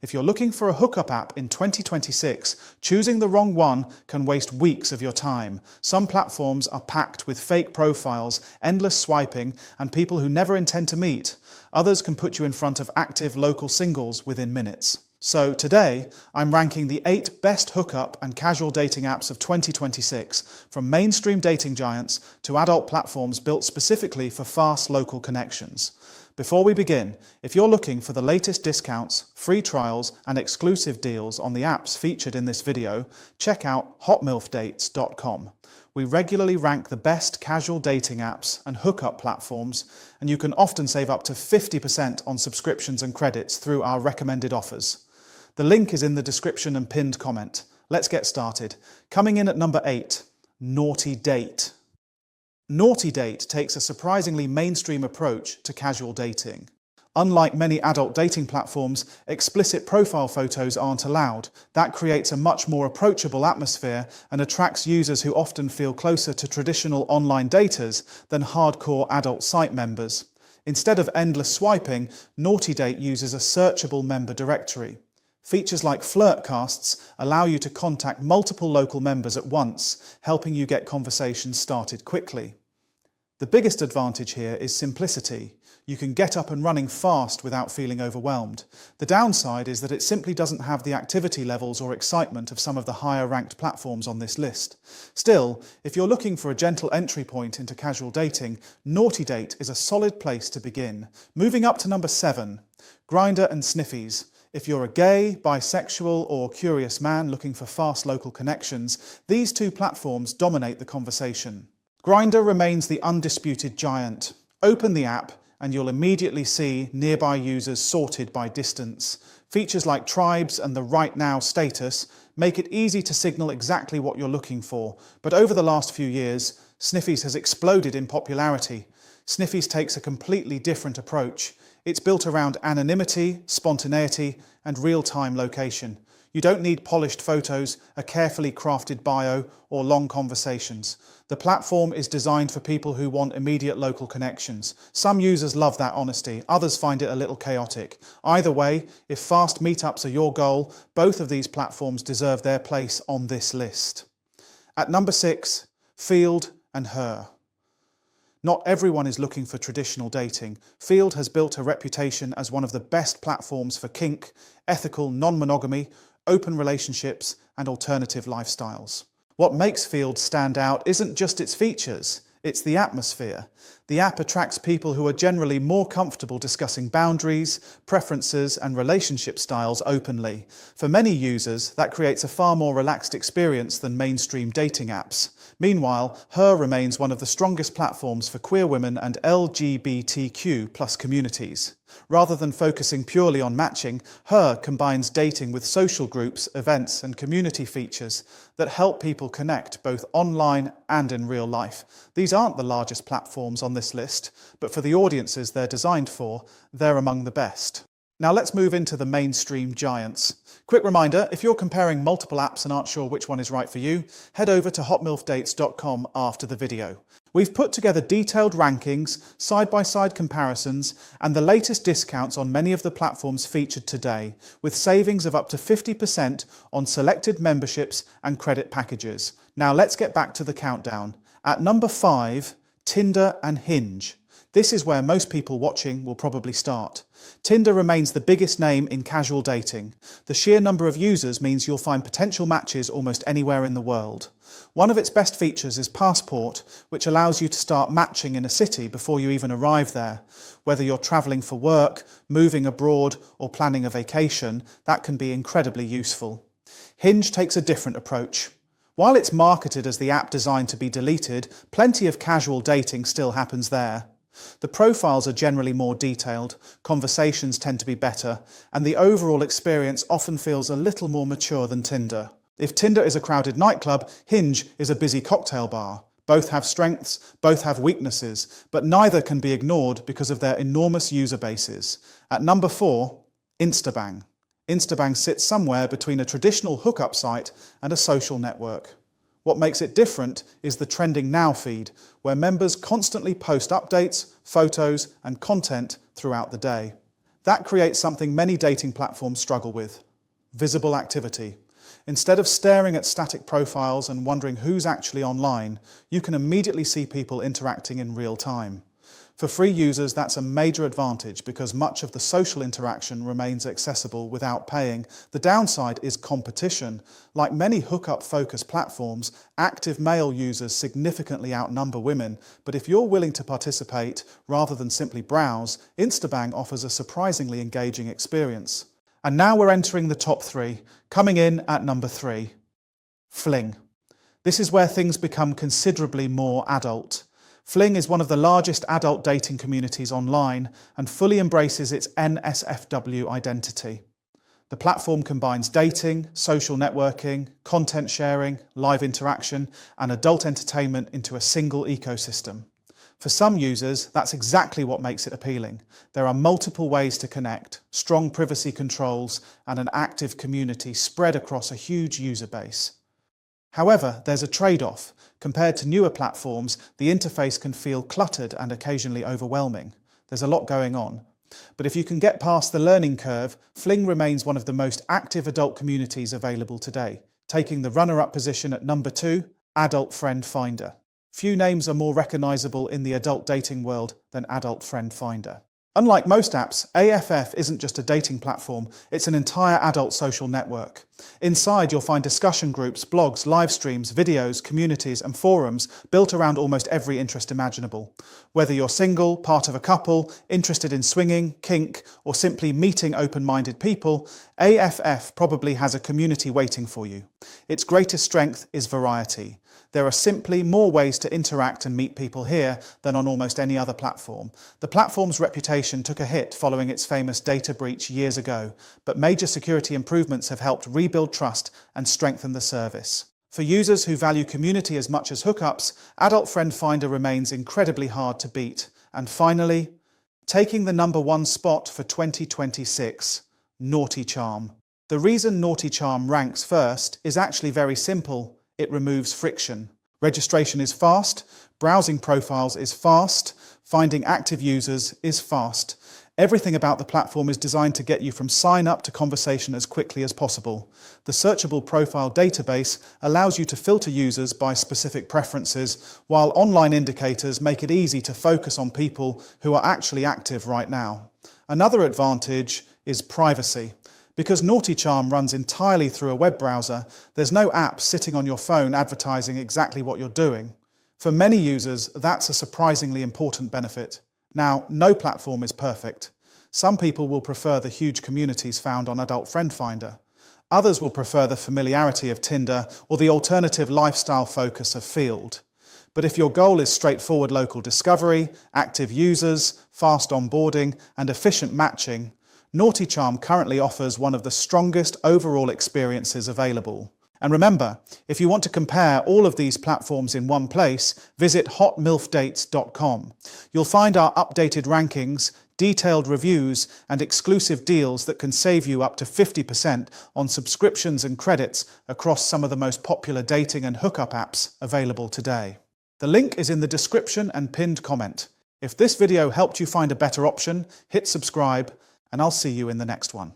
If you're looking for a hookup app in 2026, choosing the wrong one can waste weeks of your time. Some platforms are packed with fake profiles, endless swiping, and people who never intend to meet. Others can put you in front of active local singles within minutes. So today, I'm ranking the 8 best hookup and casual dating apps of 2026, from mainstream dating giants to adult platforms built specifically for fast local connections. Before we begin, if you're looking for the latest discounts, free trials, and exclusive deals on the apps featured in this video, check out hotmilfdates.com. We regularly rank the best casual dating apps and hookup platforms, and you can often save up to 50% on subscriptions and credits through our recommended offers. The link is in the description and pinned comment. Let's get started. Coming in at number 8, Naughty Date. Naughty Date takes a surprisingly mainstream approach to casual dating. Unlike many adult dating platforms, explicit profile photos aren't allowed. That creates a much more approachable atmosphere and attracts users who often feel closer to traditional online daters than hardcore adult site members. Instead of endless swiping, Naughty Date uses a searchable member directory. Features like flirtcasts allow you to contact multiple local members at once, helping you get conversations started quickly. The biggest advantage here is simplicity. You can get up and running fast without feeling overwhelmed. The downside is that it simply doesn't have the activity levels or excitement of some of the higher ranked platforms on this list. Still, if you're looking for a gentle entry point into casual dating, Naughty Date is a solid place to begin. Moving up to number 7, Grindr and Sniffies. If you're a gay, bisexual, or curious man looking for fast local connections, these two platforms dominate the conversation. Grindr remains the undisputed giant. Open the app and you'll immediately see nearby users sorted by distance. Features like tribes and the right now status make it easy to signal exactly what you're looking for. But over the last few years, Sniffies has exploded in popularity. Sniffies takes a completely different approach. It's built around anonymity, spontaneity, and real-time location. You don't need polished photos, a carefully crafted bio, or long conversations. The platform is designed for people who want immediate local connections. Some users love that honesty, others find it a little chaotic. Either way, if fast meetups are your goal, both of these platforms deserve their place on this list. At number 6, Field and Her. Not everyone is looking for traditional dating. Field has built a reputation as one of the best platforms for kink, ethical non-monogamy, open relationships, and alternative lifestyles. What makes Field stand out isn't just its features, it's the atmosphere. The app attracts people who are generally more comfortable discussing boundaries, preferences, and relationship styles openly. For many users, that creates a far more relaxed experience than mainstream dating apps. Meanwhile, Her remains one of the strongest platforms for queer women and LGBTQ+ communities. Rather than focusing purely on matching, Her combines dating with social groups, events, and community features that help people connect both online and in real life. These aren't the largest platforms on this list, but for the audiences they're designed for, they're among the best. Now let's move into the mainstream giants. Quick reminder, if you're comparing multiple apps and aren't sure which one is right for you, head over to hotmilfdates.com after the video. We've put together detailed rankings, side-by-side comparisons, and the latest discounts on many of the platforms featured today, with savings of up to 50% on selected memberships and credit packages. Now let's get back to the countdown. At number 5, Tinder and Hinge. This is where most people watching will probably start. Tinder remains the biggest name in casual dating. The sheer number of users means you'll find potential matches almost anywhere in the world. One of its best features is Passport, which allows you to start matching in a city before you even arrive there. Whether you're traveling for work, moving abroad, or planning a vacation, that can be incredibly useful. Hinge takes a different approach. While it's marketed as the app designed to be deleted, plenty of casual dating still happens there. The profiles are generally more detailed, conversations tend to be better, and the overall experience often feels a little more mature than Tinder. If Tinder is a crowded nightclub, Hinge is a busy cocktail bar. Both have strengths, both have weaknesses, but neither can be ignored because of their enormous user bases. At number 4, Instabang. Instabang sits somewhere between a traditional hookup site and a social network. What makes it different is the Trending Now feed, where members constantly post updates, photos, and content throughout the day. That creates something many dating platforms struggle with: visible activity. Instead of staring at static profiles and wondering who's actually online, you can immediately see people interacting in real time. For free users, that's a major advantage because much of the social interaction remains accessible without paying. The downside is competition. Like many hookup-focused platforms, active male users significantly outnumber women, but if you're willing to participate rather than simply browse, Instabang offers a surprisingly engaging experience. And now we're entering the top 3. Coming in at number 3, Fling. This is where things become considerably more adult. Fling is one of the largest adult dating communities online and fully embraces its NSFW identity. The platform combines dating, social networking, content sharing, live interaction, and adult entertainment into a single ecosystem. For some users, that's exactly what makes it appealing. There are multiple ways to connect, strong privacy controls, and an active community spread across a huge user base. However, there's a trade-off. Compared to newer platforms, the interface can feel cluttered and occasionally overwhelming. There's a lot going on. But if you can get past the learning curve, Fling remains one of the most active adult communities available today, taking the runner-up position at number 2, Adult Friend Finder. Few names are more recognizable in the adult dating world than Adult Friend Finder. Unlike most apps, AFF isn't just a dating platform, it's an entire adult social network. Inside, you'll find discussion groups, blogs, live streams, videos, communities, and forums built around almost every interest imaginable. Whether you're single, part of a couple, interested in swinging, kink, or simply meeting open-minded people, AFF probably has a community waiting for you. Its greatest strength is variety. There are simply more ways to interact and meet people here than on almost any other platform. The platform's reputation took a hit following its famous data breach years ago, but major security improvements have helped rebuild trust and strengthen the service. For users who value community as much as hookups, Adult Friend Finder remains incredibly hard to beat. And finally, taking the number 1 spot for 2026, Naughty Charm. The reason Naughty Charm ranks first is actually very simple. It removes friction. Registration is fast, browsing profiles is fast, finding active users is fast. Everything about the platform is designed to get you from sign up to conversation as quickly as possible. The searchable profile database allows you to filter users by specific preferences, while online indicators make it easy to focus on people who are actually active right now. Another advantage is privacy. Because Naughty Charm runs entirely through a web browser, there's no app sitting on your phone advertising exactly what you're doing. For many users, that's a surprisingly important benefit. Now, no platform is perfect. Some people will prefer the huge communities found on Adult Friend Finder. Others will prefer the familiarity of Tinder or the alternative lifestyle focus of Field. But if your goal is straightforward local discovery, active users, fast onboarding, and efficient matching, Naughty Charm currently offers one of the strongest overall experiences available. And remember, if you want to compare all of these platforms in one place, visit hotmilfdates.com. You'll find our updated rankings, detailed reviews, and exclusive deals that can save you up to 50% on subscriptions and credits across some of the most popular dating and hookup apps available today. The link is in the description and pinned comment. If this video helped you find a better option, hit subscribe, and I'll see you in the next one.